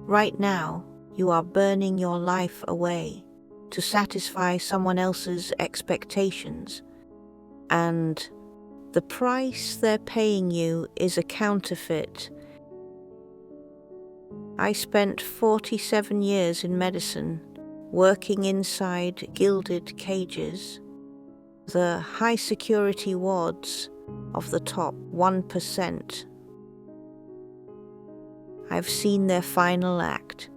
Right now, you are burning your life away to satisfy someone else's expectations, and the price they're paying you is a counterfeit. I spent 47 years in medicine, working inside gilded cages, the high-security wards of the top 1%. I've seen their final act.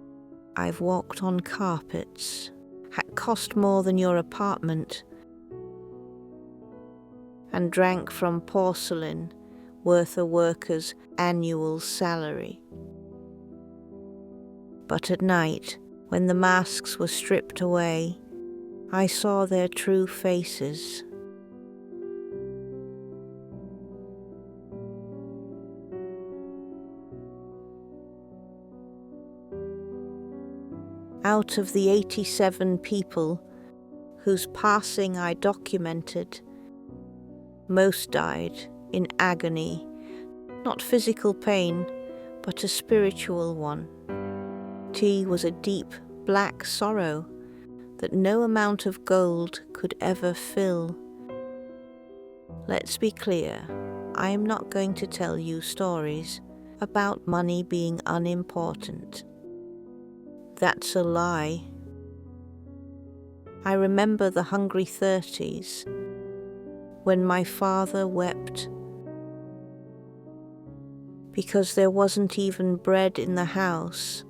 I've walked on carpets that cost more than your apartment, and drank from porcelain worth a worker's annual salary. But at night, when the masks were stripped away, I saw their true faces. Out of the 87 people whose passing I documented, most died in agony, not physical pain, but a spiritual one. Tea was a deep, black sorrow that no amount of gold could ever fill. Let's be clear, I am not going to tell you stories about money being unimportant. That's a lie. I remember the hungry 30s, when my father wept because there wasn't even bread in the house.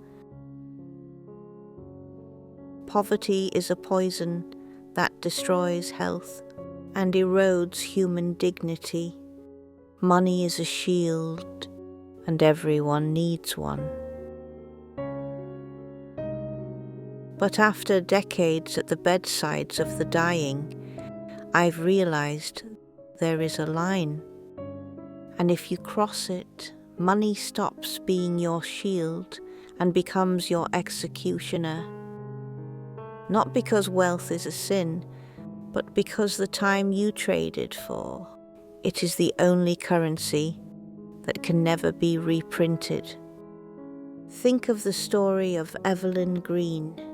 Poverty is a poison that destroys health and erodes human dignity. Money is a shield, and everyone needs one. But after decades at the bedsides of the dying, I've realized there is a line, and if you cross it, money stops being your shield and becomes your executioner. Not because wealth is a sin, but because the time you traded for, it is the only currency that can never be reprinted. Think of the story of Evelyn Green.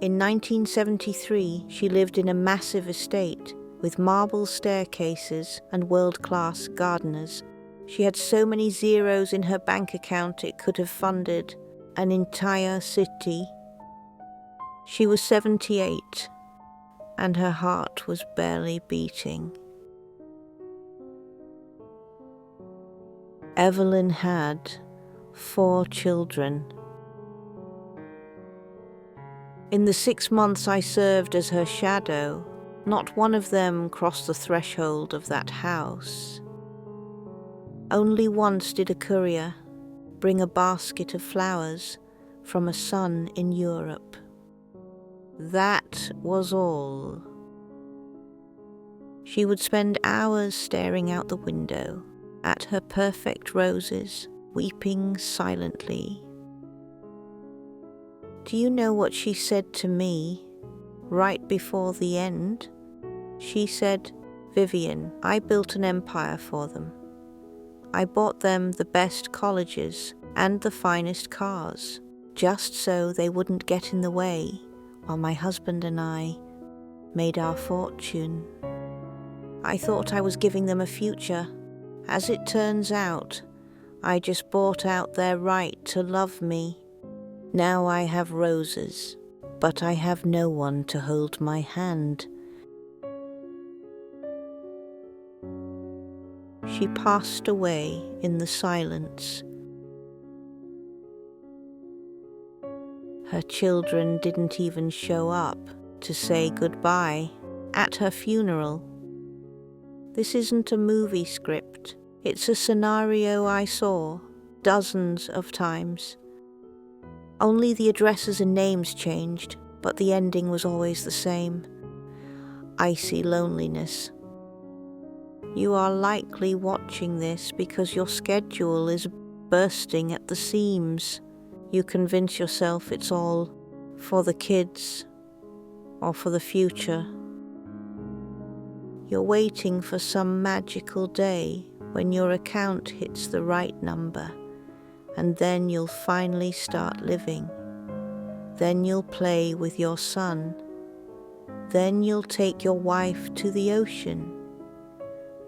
In 1973, she lived in a massive estate with marble staircases and world-class gardeners. She had so many zeros in her bank account it could have funded an entire city. She was 78, and her heart was barely beating. Evelyn had 4 children. In the 6 months I served as her shadow, not one of them crossed the threshold of that house. Only once did a courier bring a basket of flowers from a son in Europe. That was all. She would spend hours staring out the window at her perfect roses, weeping silently. Do you know what she said to me right before the end? She said, "Vivian, I built an empire for them. I bought them the best colleges and the finest cars, just so they wouldn't get in the way while my husband and I made our fortune. I thought I was giving them a future. As it turns out, I just bought out their right to love me. Now I have roses, but I have no one to hold my hand." She passed away in the silence. Her children didn't even show up to say goodbye at her funeral. This isn't a movie script. It's a scenario I saw dozens of times. Only the addresses and names changed, but the ending was always the same. Icy loneliness. You are likely watching this because your schedule is bursting at the seams. You convince yourself it's all for the kids or for the future. You're waiting for some magical day when your account hits the right number and then you'll finally start living. Then you'll play with your son. Then you'll take your wife to the ocean.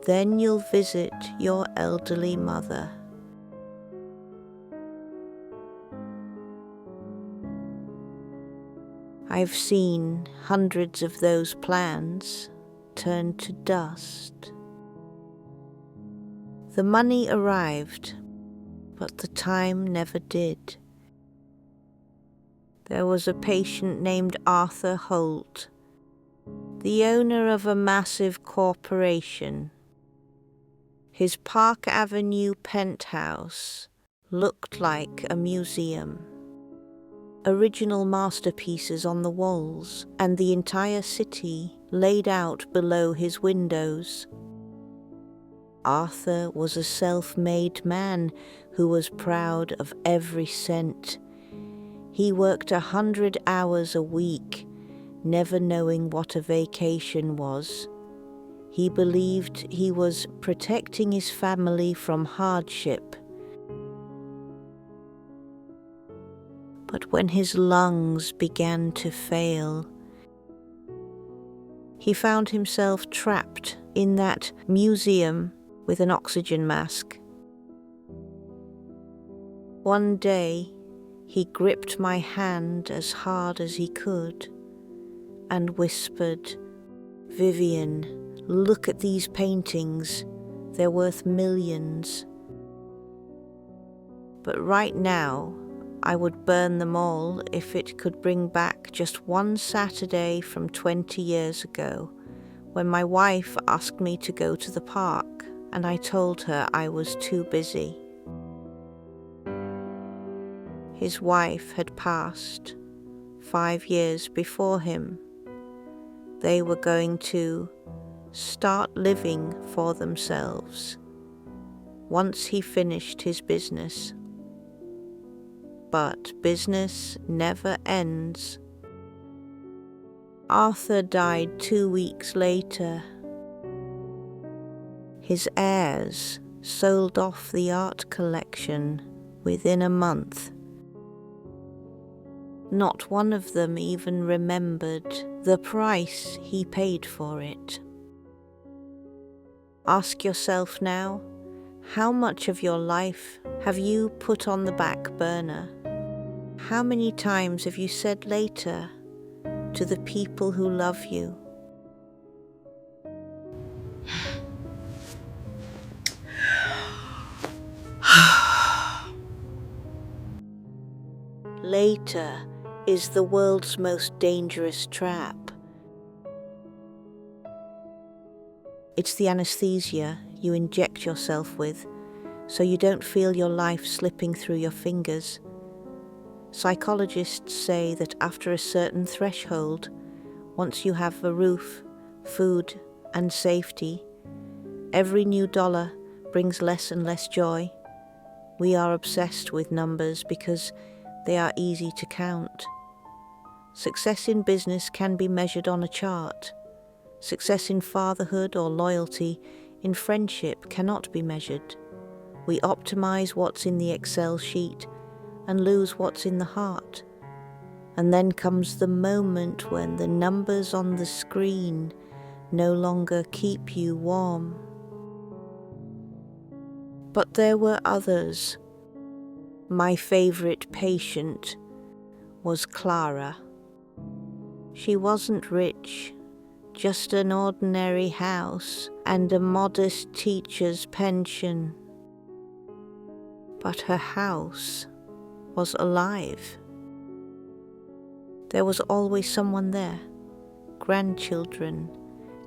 Then you'll visit your elderly mother. I've seen hundreds of those plans turn to dust. The money arrived, but the time never did. There was a patient named Arthur Holt, the owner of a massive corporation. His Park Avenue penthouse looked like a museum. Original masterpieces on the walls, and the entire city laid out below his windows. Arthur was a self-made man who was proud of every cent. He worked 100 hours a week, never knowing what a vacation was. He believed he was protecting his family from hardship. But when his lungs began to fail, he found himself trapped in that museum with an oxygen mask. One day, he gripped my hand as hard as he could and whispered, "Vivian, look at these paintings. They're worth millions. But right now, I would burn them all if it could bring back just one Saturday from 20 years ago, when my wife asked me to go to the park, and I told her I was too busy." His wife had passed 5 years before him. They were going to start living for themselves once he finished his business. But business never ends. Arthur died 2 weeks later. His heirs sold off the art collection within a month. Not one of them even remembered the price he paid for it. Ask yourself now, how much of your life have you put on the back burner? How many times have you said later to the people who love you? Later is the world's most dangerous trap. It's the anesthesia you inject yourself with, so you don't feel your life slipping through your fingers. Psychologists say that after a certain threshold, once you have a roof, food, and safety, every new dollar brings less and less joy. We are obsessed with numbers because they are easy to count. Success in business can be measured on a chart. Success in fatherhood or loyalty in friendship cannot be measured. We optimize what's in the Excel sheet and lose what's in the heart. And then comes the moment when the numbers on the screen no longer keep you warm. But there were others. My favorite patient was Clara. She wasn't rich, just an ordinary house and a modest teacher's pension. But her house was alive. There was always someone there, grandchildren,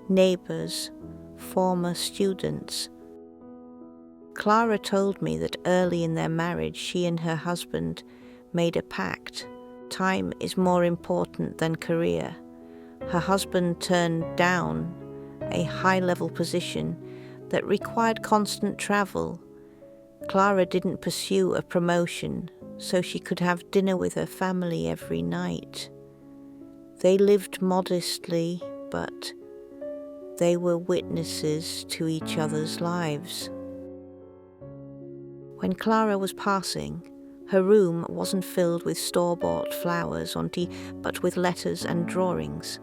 neighbors, former students. Clara told me that early in their marriage she and her husband made a pact. Time is more important than career. Her husband turned down a high-level position that required constant travel. Clara didn't pursue a promotion so she could have dinner with her family every night. They lived modestly, but they were witnesses to each other's lives. When Clara was passing, Her room wasn't filled with store-bought flowers on tea, but with letters and drawings.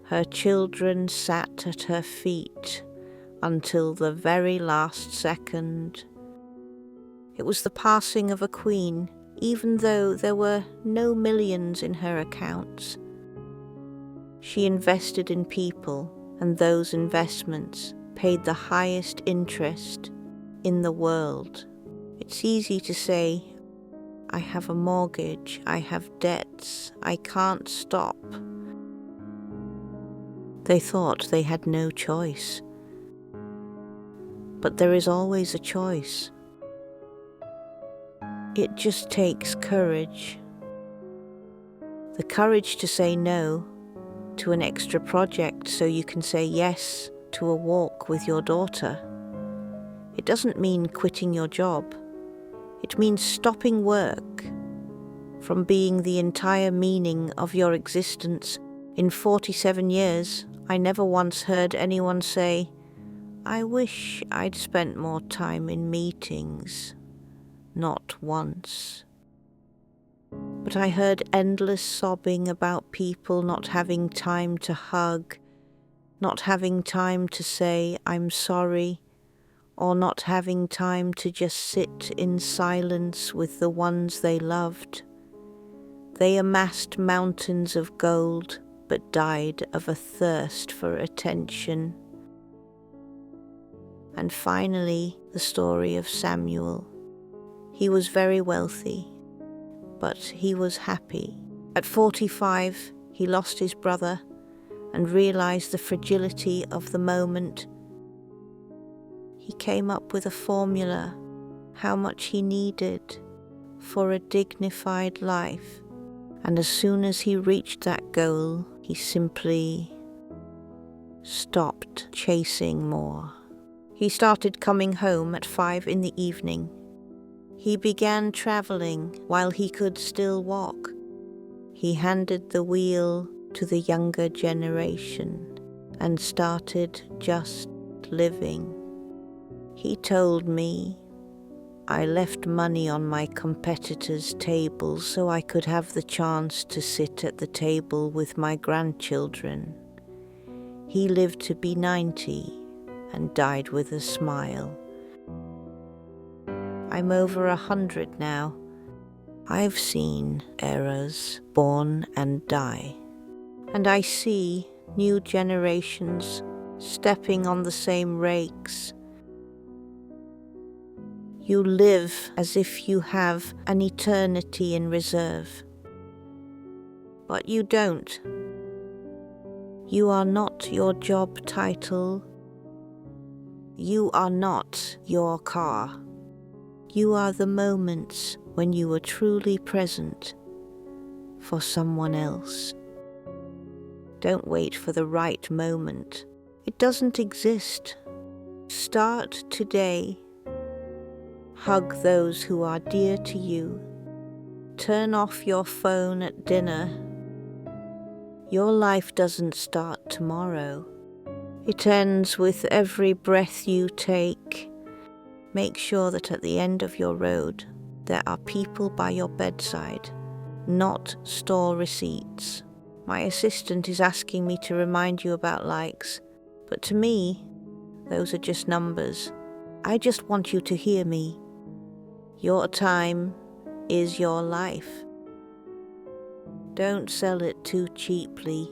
Her children sat at her feet until the very last second. It was the passing of a queen, even though there were no millions in her accounts. She invested in people, and those investments paid the highest interest in the world. It's easy to say, I have a mortgage, I have debts, I can't stop. They thought they had no choice. But there is always a choice. It just takes courage. The courage to say no to an extra project so you can say yes to a walk with your daughter. It doesn't mean quitting your job. It means stopping work from being the entire meaning of your existence. In 47 years, I never once heard anyone say, I wish I'd spent more time in meetings. Not once. But I heard endless sobbing about people not having time to hug, not having time to say, I'm sorry, or not having time to just sit in silence with the ones they loved. They amassed mountains of gold, but died of a thirst for attention. And finally, the story of Samuel. He was very wealthy, but he was happy. At 45, he lost his brother and realized the fragility of the moment. He came up with a formula, how much he needed for a dignified life. And as soon as he reached that goal, he simply stopped chasing more. He started coming home at 5 in the evening. He began traveling while he could still walk. He handed the wheel to the younger generation and started just living. He told me, I left money on my competitors' tables so I could have the chance to sit at the table with my grandchildren. He lived to be 90 and died with a smile. I'm over 100 now. I've seen eras born and die, and I see new generations stepping on the same rakes. You live as if you have an eternity in reserve, but you don't. You are not your job title. You are not your car. You are the moments when you are truly present for someone else. Don't wait for the right moment. It doesn't exist. Start today. Hug those who are dear to you. Turn off your phone at dinner. Your life doesn't start tomorrow. It ends with every breath you take. Make sure that at the end of your road, there are people by your bedside, not store receipts. My assistant is asking me to remind you about likes, but to me, those are just numbers. I just want you to hear me. Your time is your life. Don't sell it too cheaply.